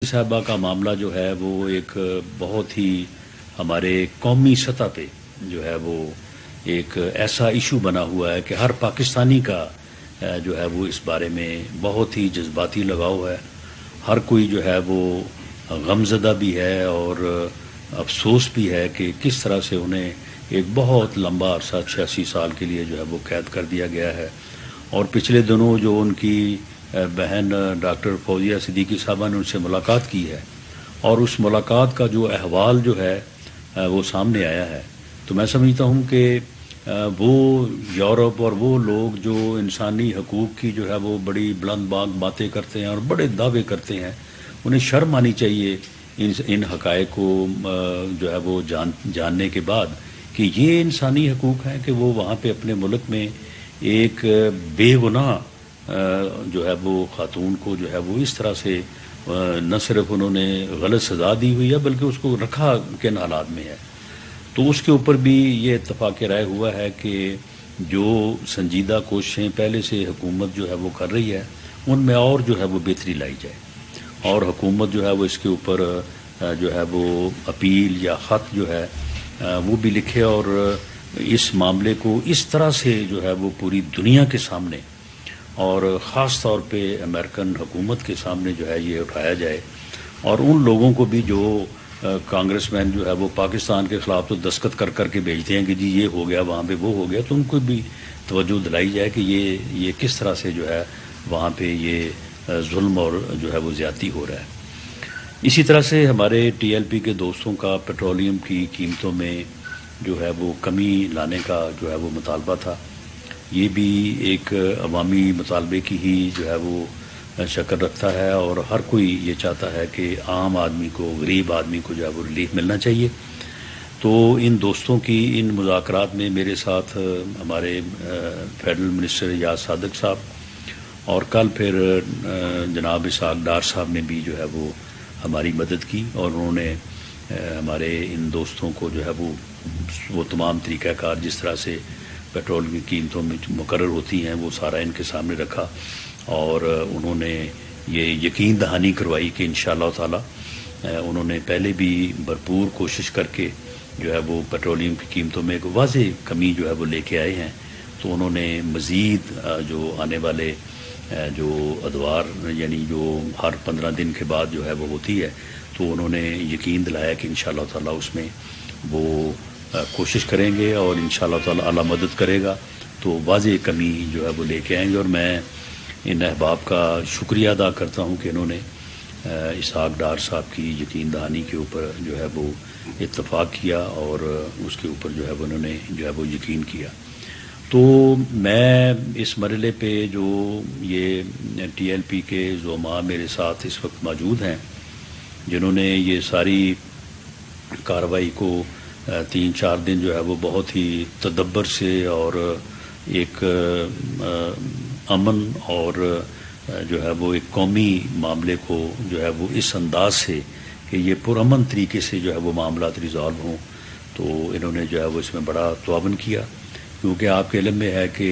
صاحبہ کا معاملہ جو ہے وہ ایک بہت ہی ہمارے قومی سطح پہ جو ہے وہ ایک ایسا ایشو بنا ہوا ہے کہ ہر پاکستانی کا جو ہے وہ اس بارے میں بہت ہی جذباتی لگاؤ ہے. ہر کوئی جو ہے وہ غمزدہ بھی ہے اور افسوس بھی ہے کہ کس طرح سے انہیں ایک بہت لمبا عرصہ 86 سال کے لیے جو ہے وہ قید کر دیا گیا ہے. اور پچھلے دنوں جو ان کی بہن ڈاکٹر فوزیہ صدیقی صاحبہ نے ان سے ملاقات کی ہے اور اس ملاقات کا جو احوال جو ہے وہ سامنے آیا ہے، تو میں سمجھتا ہوں کہ وہ یورپ اور وہ لوگ جو انسانی حقوق کی جو ہے وہ بڑی بلند باغ باتیں کرتے ہیں اور بڑے دعوے کرتے ہیں، انہیں شرم آنی چاہیے ان حقائق کو جو ہے وہ جاننے کے بعد کہ یہ انسانی حقوق ہیں کہ وہ وہاں پہ اپنے ملک میں ایک بے گناہ جو ہے وہ خاتون کو جو ہے وہ اس طرح سے نہ صرف انہوں نے غلط سزا دی ہوئی ہے بلکہ اس کو رکھا کن حالات میں ہے. تو اس کے اوپر بھی یہ اتفاق رائے ہوا ہے کہ جو سنجیدہ کوششیں پہلے سے حکومت جو ہے وہ کر رہی ہے ان میں اور جو ہے وہ بہتری لائی جائے اور حکومت جو ہے وہ اس کے اوپر جو ہے وہ اپیل یا خط جو ہے وہ بھی لکھے اور اس معاملے کو اس طرح سے جو ہے وہ پوری دنیا کے سامنے اور خاص طور پہ امریکن حکومت کے سامنے جو ہے یہ اٹھایا جائے اور ان لوگوں کو بھی جو کانگریس مین جو ہے وہ پاکستان کے خلاف تو دستخط کر کر کے بھیجتے ہیں کہ جی یہ ہو گیا وہاں پہ وہ ہو گیا، تو ان کو بھی توجہ دلائی جائے کہ یہ کس طرح سے جو ہے وہاں پہ یہ ظلم اور جو ہے وہ زیادتی ہو رہا ہے. اسی طرح سے ہمارے ٹی ایل پی کے دوستوں کا پیٹرولیم کی قیمتوں میں جو ہے وہ کمی لانے کا جو ہے وہ مطالبہ تھا. یہ بھی ایک عوامی مطالبے کی ہی جو ہے وہ شکل رکھتا ہے اور ہر کوئی یہ چاہتا ہے کہ عام آدمی کو، غریب آدمی کو جو ہے وہ ریلیف ملنا چاہیے. تو ان دوستوں کی ان مذاکرات میں میرے ساتھ ہمارے فیڈرل منسٹر یاز صادق صاحب اور کل پھر جناب اسحاق ڈار صاحب نے بھی جو ہے وہ ہماری مدد کی اور انہوں نے ہمارے ان دوستوں کو جو ہے وہ تمام طریقہ کار جس طرح سے پیٹرول کی قیمتوں میں مقرر ہوتی ہیں وہ سارا ان کے سامنے رکھا اور انہوں نے یہ یقین دہانی کروائی کہ انشاءاللہ تعالی انہوں نے پہلے بھی بھرپور کوشش کر کے جو ہے وہ پیٹرولیم کی قیمتوں میں ایک واضح کمی جو ہے وہ لے کے آئے ہیں. تو انہوں نے مزید جو آنے والے جو ادوار یعنی جو ہر 15 دن کے بعد جو ہے وہ ہوتی ہے تو انہوں نے یقین دلایا کہ انشاءاللہ تعالی اس میں وہ کوشش کریں گے اور انشاءاللہ تعالی اللہ مدد کرے گا تو واضح کمی جو ہے وہ لے کے آئیں گے. اور میں ان احباب کا شکریہ ادا کرتا ہوں کہ انہوں نے اسحاق ڈار صاحب کی یقین دہانی کے اوپر جو ہے وہ اتفاق کیا اور اس کے اوپر جو ہے وہ انہوں نے جو ہے وہ یقین کیا. تو میں اس مرحلے پہ جو یہ ٹی ایل پی کے زعماء میرے ساتھ اس وقت موجود ہیں جنہوں نے یہ ساری کارروائی کو 3-4 دن جو ہے وہ بہت ہی تدبر سے اور ایک امن اور جو ہے وہ ایک قومی معاملے کو جو ہے وہ اس انداز سے کہ یہ پرامن طریقے سے جو ہے وہ معاملات ریزالو ہوں، تو انہوں نے جو ہے وہ اس میں بڑا تعاون کیا. کیونکہ آپ کے علم میں ہے کہ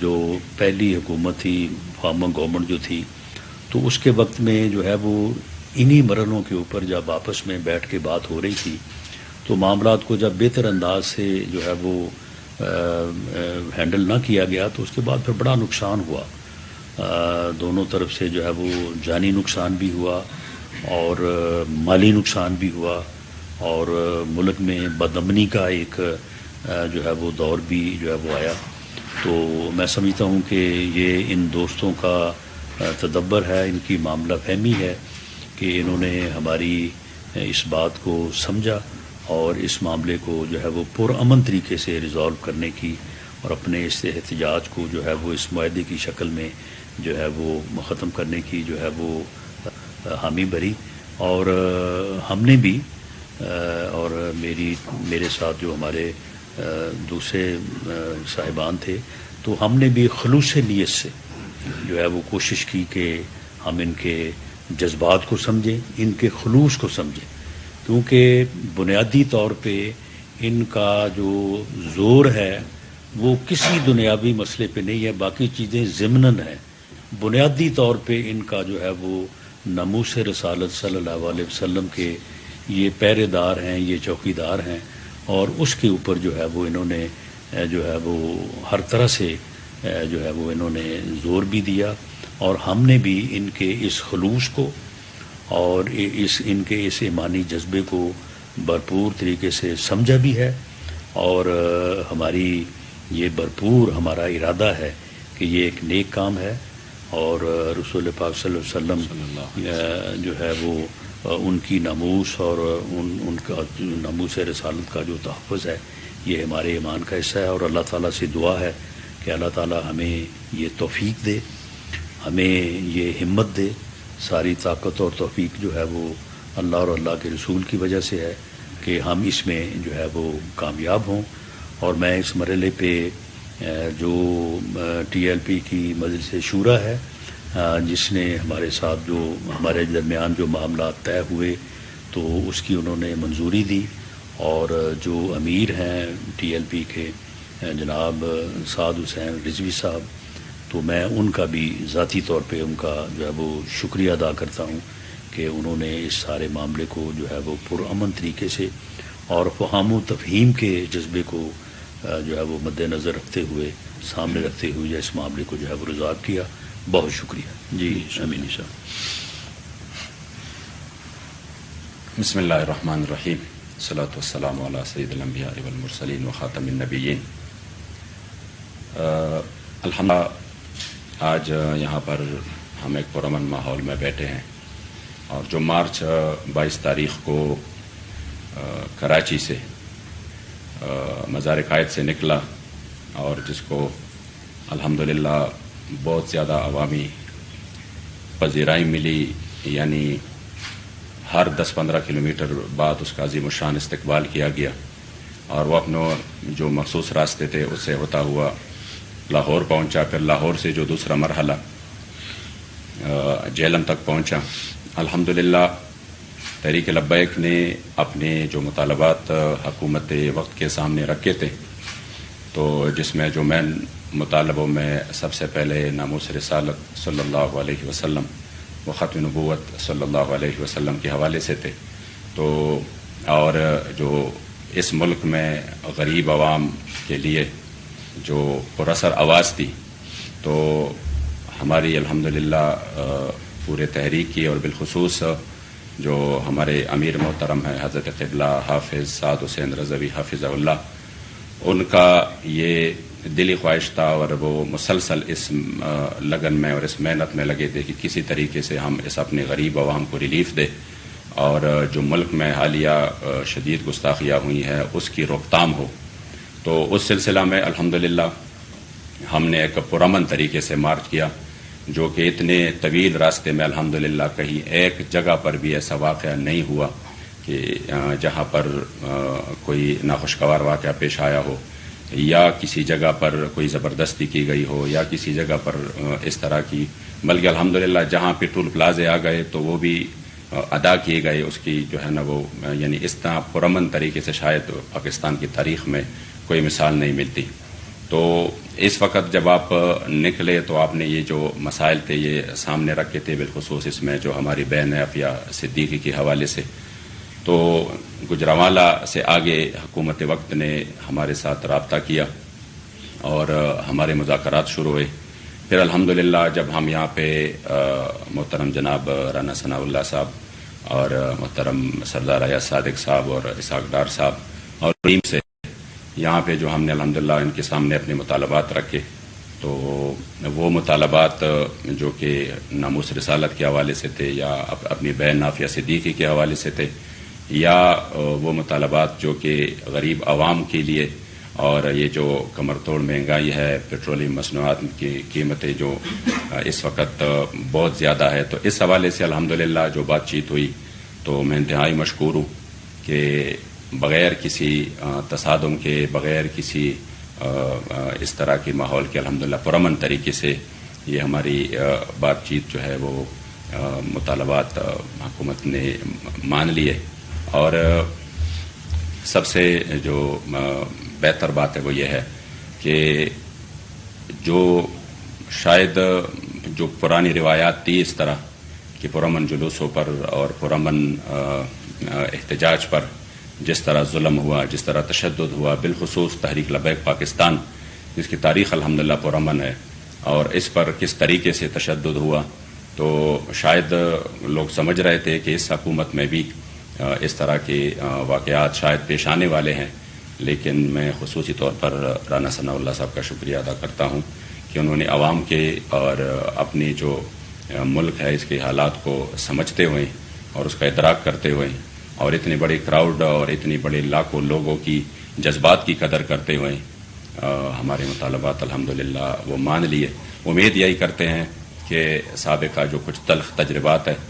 جو پہلی حکومت تھی فارمر گورنمنٹ جو تھی تو اس کے وقت میں جو ہے وہ انہی مرحلوں کے اوپر جب آپس میں بیٹھ کے بات ہو رہی تھی تو معاملات کو جب بہتر انداز سے جو ہے وہ ہینڈل نہ کیا گیا تو اس کے بعد پھر بڑا نقصان ہوا. دونوں طرف سے جو ہے وہ جانی نقصان بھی ہوا اور مالی نقصان بھی ہوا اور ملک میں بدامنی کا ایک جو ہے وہ دور بھی جو ہے وہ آیا. تو میں سمجھتا ہوں کہ یہ ان دوستوں کا تدبر ہے، ان کی معاملہ فہمی ہے کہ انہوں نے ہماری اس بات کو سمجھا اور اس معاملے کو جو ہے وہ پرامن طریقے سے ریزالو کرنے کی اور اپنے اس احتجاج کو جو ہے وہ اس معاہدے کی شکل میں جو ہے وہ ختم کرنے کی جو ہے وہ حامی بھری. اور ہم نے بھی اور میرے ساتھ جو ہمارے دوسرے صاحبان تھے تو ہم نے بھی خلوص نیت سے جو ہے وہ کوشش کی کہ ہم ان کے جذبات کو سمجھیں، ان کے خلوص کو سمجھیں، کیونکہ بنیادی طور پہ ان کا جو زور ہے وہ کسی دنیاوی مسئلے پہ نہیں ہے، باقی چیزیں ضمناً ہیں. بنیادی طور پہ ان کا جو ہے وہ ناموس رسالت صلی اللہ علیہ وسلم کے یہ پہرے دار ہیں، یہ چوکیدار ہیں، اور اس کے اوپر جو ہے وہ انہوں نے جو ہے وہ ہر طرح سے جو ہے وہ انہوں نے زور بھی دیا، اور ہم نے بھی ان کے اس خلوص کو اور ان کے اس ایمانی جذبے کو بھرپور طریقے سے سمجھا بھی ہے، اور ہماری یہ بھرپور ہمارا ارادہ ہے کہ یہ ایک نیک کام ہے، اور رسول پاک صلی اللہ علیہ وسلم جو ہے وہ ان کی ناموس اور ان کا ناموس رسالت کا جو تحفظ ہے یہ ہمارے ایمان کا حصہ ہے، اور اللہ تعالیٰ سے دعا ہے کہ اللہ تعالیٰ ہمیں یہ توفیق دے، ہمیں یہ ہمت دے۔ ساری طاقت اور توفیق جو ہے وہ اللہ اور اللہ کے رسول کی وجہ سے ہے کہ ہم اس میں جو ہے وہ کامیاب ہوں۔ اور میں اس مرحلے پہ جو ٹی ایل پی کی مجلس شورا ہے جس نے ہمارے ساتھ جو ہمارے درمیان جو معاملات طے ہوئے تو اس کی انہوں نے منظوری دی، اور جو امیر ہیں ٹی ایل پی کے جناب سعد حسین رضوی صاحب، تو میں ان کا بھی ذاتی طور پہ ان کا جو ہے وہ شکریہ ادا کرتا ہوں کہ انہوں نے اس سارے معاملے کو جو ہے وہ پرامن طریقے سے اور فہم و تفہیم کے جذبے کو جو ہے وہ مد نظر رکھتے ہوئے، سامنے رکھتے ہوئے اس معاملے کو جو ہے وہ ریزالو کیا۔ بہت شکریہ جی امین صاحب۔ بسم اللہ الرحمن الرحیم، الصلاۃ والسلام علی سید الانبیاء والمرسلین وخاتم النبیین۔ الحمدللہ آج یہاں پر ہم ایک پرامن ماحول میں بیٹھے ہیں، اور جو مارچ 22 تاریخ کو کراچی سے مزار قائد سے نکلا، اور جس کو الحمدللہ بہت زیادہ عوامی پذیرائی ملی، یعنی ہر 10-15 کلومیٹر بعد اس کا عظیم الشان استقبال کیا گیا، اور وہ اپنے جو مخصوص راستے تھے اس سے ہوتا ہوا لاہور پہنچا، پھر لاہور سے جو دوسرا مرحلہ جہلم تک پہنچا۔ الحمدللہ تحریک لبیک نے اپنے جو مطالبات حکومت وقت کے سامنے رکھے تھے، تو جس میں جو مین مطالبوں میں سب سے پہلے ناموس رسالت صلی اللہ علیہ وسلم و ختم نبوت صلی اللہ علیہ وسلم کے حوالے سے تھے، تو اور جو اس ملک میں غریب عوام کے لیے جو پراثر آواز تھی، تو ہماری الحمدللہ پورے تحریک کی، اور بالخصوص جو ہمارے امیر محترم ہیں حضرت قبلہ حافظ سعد حسین رضوی حافظہ اللہ، ان کا یہ دلی خواہش تھا، اور وہ مسلسل اس لگن میں اور اس محنت میں لگے تھے کہ کسی طریقے سے ہم اس اپنے غریب عوام کو ریلیف دیں، اور جو ملک میں حالیہ شدید گستاخیاں ہوئی ہیں اس کی روک تھام ہو۔ تو اس سلسلہ میں الحمدللہ ہم نے ایک پرامن طریقے سے مارچ کیا، جو کہ اتنے طویل راستے میں الحمدللہ کہیں ایک جگہ پر بھی ایسا واقعہ نہیں ہوا کہ جہاں پر کوئی ناخوشگوار واقعہ پیش آیا ہو، یا کسی جگہ پر کوئی زبردستی کی گئی ہو، یا کسی جگہ پر اس طرح کی، بلکہ الحمدللہ جہاں پہ ٹول پلازے آ گئے تو وہ بھی ادا کیے گئے، اس کی جو ہے نا وہ یعنی اس طرح پرامن طریقے سے شاید پاکستان کی تاریخ میں کوئی مثال نہیں ملتی۔ تو اس وقت جب آپ نکلے تو آپ نے یہ جو مسائل تھے یہ سامنے رکھے تھے، بالخصوص اس میں جو ہماری بہن عافیہ صدیقی کے حوالے سے۔ تو گجرانوالہ سے آگے حکومت وقت نے ہمارے ساتھ رابطہ کیا اور ہمارے مذاکرات شروع ہوئے۔ پھر الحمدللہ جب ہم یہاں پہ محترم جناب رانا ثناء اللہ صاحب اور محترم سردار ایاز صادق صاحب اور اسحاق ڈار صاحب اور ٹیم سے یہاں پہ جو ہم نے الحمدللہ ان کے سامنے اپنے مطالبات رکھے، تو وہ مطالبات جو کہ ناموس رسالت کے حوالے سے تھے، یا اپنی بہن عافیہ صدیقی کے حوالے سے تھے، یا وہ مطالبات جو کہ غریب عوام کے لیے، اور یہ جو کمر توڑ مہنگائی ہے، پیٹرولیم مصنوعات کی قیمتیں جو اس وقت بہت زیادہ ہے، تو اس حوالے سے الحمدللہ جو بات چیت ہوئی تو میں انتہائی مشکور ہوں کہ بغیر کسی تصادم کے، بغیر کسی اس طرح کے ماحول کے الحمدللہ پرامن طریقے سے یہ ہماری بات چیت جو ہے وہ مطالبات حکومت نے مان لیے۔ اور سب سے جو بہتر بات ہے وہ یہ ہے کہ جو شاید جو پرانی روایات تھی اس طرح کہ پرامن جلوسوں پر اور پرامن احتجاج پر جس طرح ظلم ہوا، جس طرح تشدد ہوا، بالخصوص تحریک لبیک پاکستان جس کی تاریخ الحمدللہ پرامن ہے، اور اس پر کس طریقے سے تشدد ہوا، تو شاید لوگ سمجھ رہے تھے کہ اس حکومت میں بھی اس طرح کے واقعات شاید پیش آنے والے ہیں، لیکن میں خصوصی طور پر رانا ثناء اللہ صاحب کا شکریہ ادا کرتا ہوں کہ انہوں نے عوام کے اور اپنی جو ملک ہے اس کے حالات کو سمجھتے ہوئے اور اس کا ادراک کرتے ہوئے اور اتنے بڑے کراؤڈ اور اتنی بڑے لاکھوں لوگوں کی جذبات کی قدر کرتے ہوئے ہمارے مطالبات الحمدللہ وہ مان لیے. امید یہی کرتے ہیں کہ سابقہ جو کچھ تلخ تجربات ہیں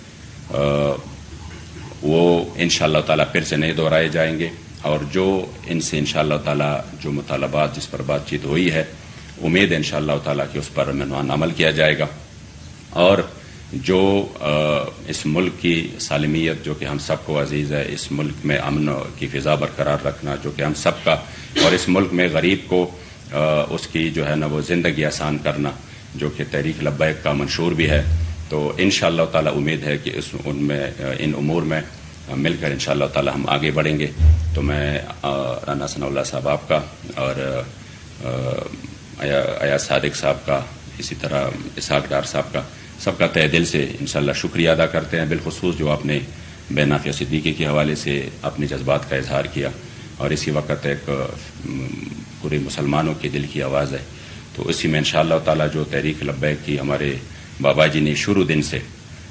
وہ انشاءاللہ تعالیٰ پھر سے نہیں دہرائے جائیں گے، اور جو ان سے انشاءاللہ تعالیٰ جو مطالبات جس پر بات چیت ہوئی ہے، امید ہے انشاءاللہ تعالیٰ کہ اس پر منوان عمل کیا جائے گا، اور جو اس ملک کی سالمیت جو کہ ہم سب کو عزیز ہے، اس ملک میں امن کی فضا برقرار رکھنا جو کہ ہم سب کا، اور اس ملک میں غریب کو اس کی جو ہے نا وہ زندگی آسان کرنا جو کہ تحریک لبیک کا منشور بھی ہے، تو انشاءاللہ تعالیٰ امید ہے کہ ان امور میں مل کر انشاءاللہ تعالیٰ ہم آگے بڑھیں گے. تو میں رانا ثناء اللہ صاحب آپ کا اور ایاز صادق صاحب کا، اسی طرح اسحاق ڈار صاحب کا، سب کا تہ دل سے انشاءاللہ شکریہ ادا کرتے ہیں، بالخصوص جو آپ نے بے نافیہ صدیقی کے حوالے سے اپنے جذبات کا اظہار کیا، اور اسی وقت ایک پورے مسلمانوں کے دل کی آواز ہے. تو اسی میں انشاءاللہ تعالیٰ جو تحریک لبیک کی ہمارے بابا جی نے شروع دن سے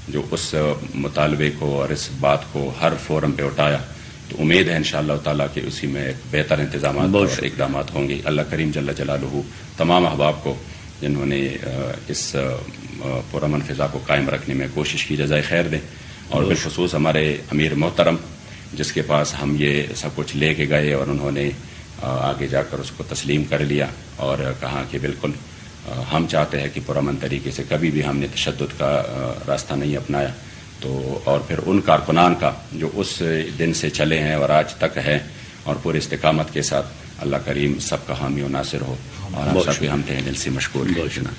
جو اس مطالبے کو اور اس بات کو ہر فورم پہ اٹھایا، تو امید ہے انشاءاللہ تعالیٰ کہ اسی میں ایک بہتر انتظامات اور اقدامات ہوں گے. اللہ کریم جل جلالہ تمام احباب کو جنہوں نے اس پرامن فضا کو قائم رکھنے میں کوشش کی جزائے خیر دیں، اور بالخصوص ہمارے امیر محترم جس کے پاس ہم یہ سب کچھ لے کے گئے اور انہوں نے آگے جا کر اس کو تسلیم کر لیا اور کہا کہ بالکل ہم چاہتے ہیں کہ پرامن طریقے سے کبھی بھی ہم نے تشدد کا راستہ نہیں اپنایا. تو اور پھر ان کارکنان کا جو اس دن سے چلے ہیں اور آج تک ہیں اور پورے استقامت کے ساتھ، اللہ کریم سب کا حامی و ناصر ہو، اور ہم سب کے ہم تہ دل سے مشکور ہیں.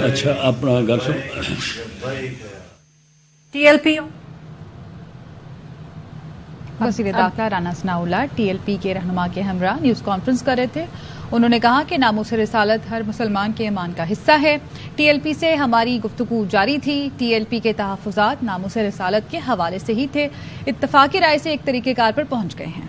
اچھا اپنا گھر سے ٹی ایل پی وزیر داخلہ رانا ثناء اللہ ٹی ایل پی کے رہنما کے ہمراہ نیوز کانفرنس کر رہے تھے. انہوں نے کہا کہ ناموس رسالت ہر مسلمان کے ایمان کا حصہ ہے. ٹی ایل پی سے ہماری گفتگو جاری تھی. ٹی ایل پی کے تحفظات ناموس رسالت کے حوالے سے ہی تھے. اتفاقی رائے سے ایک طریقہ کار پر پہنچ گئے ہیں.